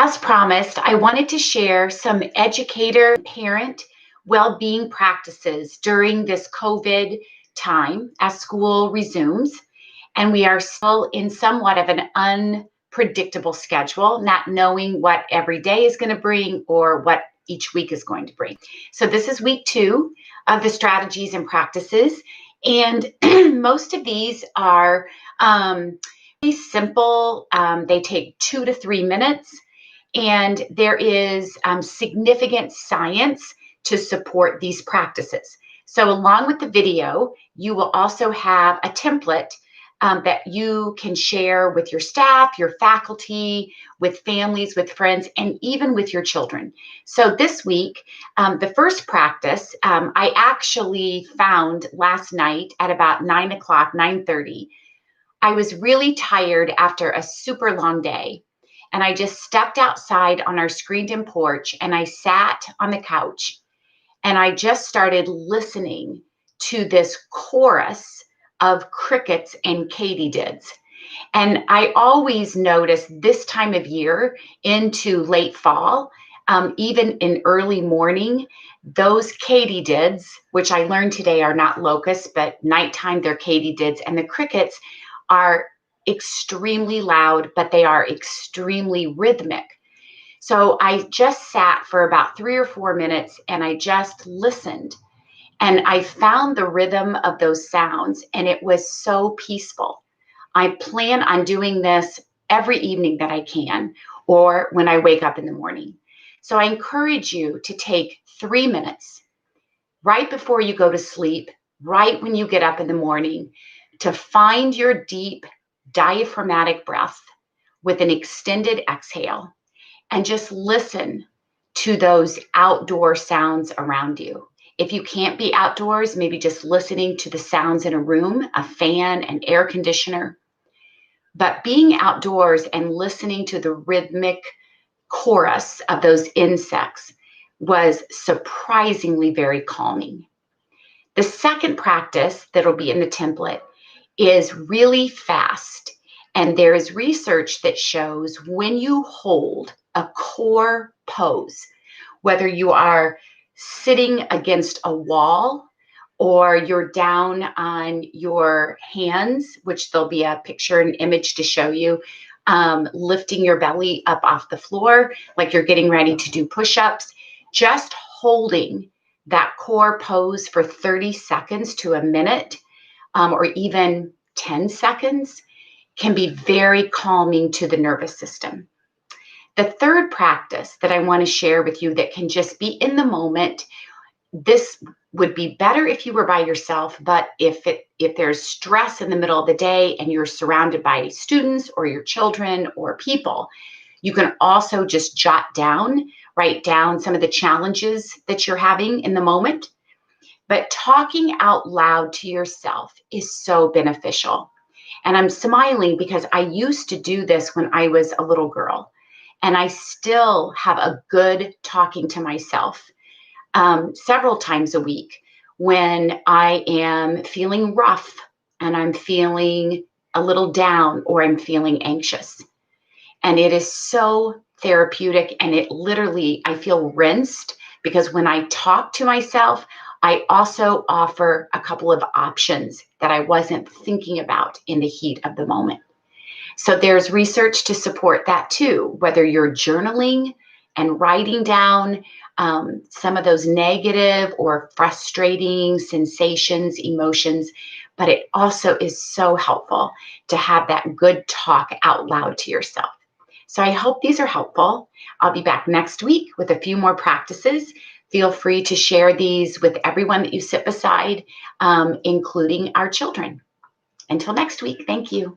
As promised, I wanted to share some educator parent well-being practices during this COVID time as school resumes. And we are still in somewhat of an unpredictable schedule, not knowing what every day is going to bring or what each week is going to bring. So this is week 2 of the strategies and practices. And most of these are pretty simple. They take 2 to 3 minutes. And there is significant science to support these practices. So along with the video, you will also have a template that you can share with your staff, your faculty, with families, with friends, and even with your children. So this week, the first practice, I actually found last night at about 9 o'clock, 9:30. I was really tired after a super long day. And I just stepped outside on our screened-in porch and I sat on the couch and I just started listening to this chorus of crickets and katydids. And I always notice this time of year into late fall, even in early morning, those katydids, which I learned today are not locusts, but nighttime they're katydids, and the crickets are extremely loud, but they are extremely rhythmic. So I just sat for about 3 or 4 minutes and I just listened. And I found the rhythm of those sounds and it was so peaceful. I plan on doing this every evening that I can or when I wake up in the morning. So I encourage you to take 3 minutes right before you go to sleep, right when you get up in the morning, to find your deep diaphragmatic breath with an extended exhale and just listen to those outdoor sounds around you. If you can't be outdoors, maybe just listening to the sounds in a room, a fan, an air conditioner. But being outdoors and listening to the rhythmic chorus of those insects was surprisingly very calming. The second practice that'll be in the template is really fast. And there is research that shows when you hold a core pose, whether you are sitting against a wall or you're down on your hands, which there'll be a picture and image to show you, lifting your belly up off the floor, like you're getting ready to do push-ups, just holding that core pose for 30 seconds to a minute, or even 10 seconds can be very calming to the nervous system. The third practice that I want to share with you that can just be in the moment, this would be better if you were by yourself, but if there's stress in the middle of the day and you're surrounded by students or your children or people, you can also just write down some of the challenges that you're having in the moment. But talking out loud to yourself is so beneficial. And I'm smiling because I used to do this when I was a little girl. And I still have a good talking to myself several times a week when I am feeling rough and I'm feeling a little down or I'm feeling anxious. And it is so therapeutic and it literally, I feel rinsed because when I talk to myself, I also offer a couple of options that I wasn't thinking about in the heat of the moment. So there's research to support that too, whether you're journaling and writing down some of those negative or frustrating sensations, emotions, but it also is so helpful to have that good talk out loud to yourself. So I hope these are helpful. I'll be back next week with a few more practices. Feel free to share these with everyone that you sit beside, including our children. Until next week, thank you.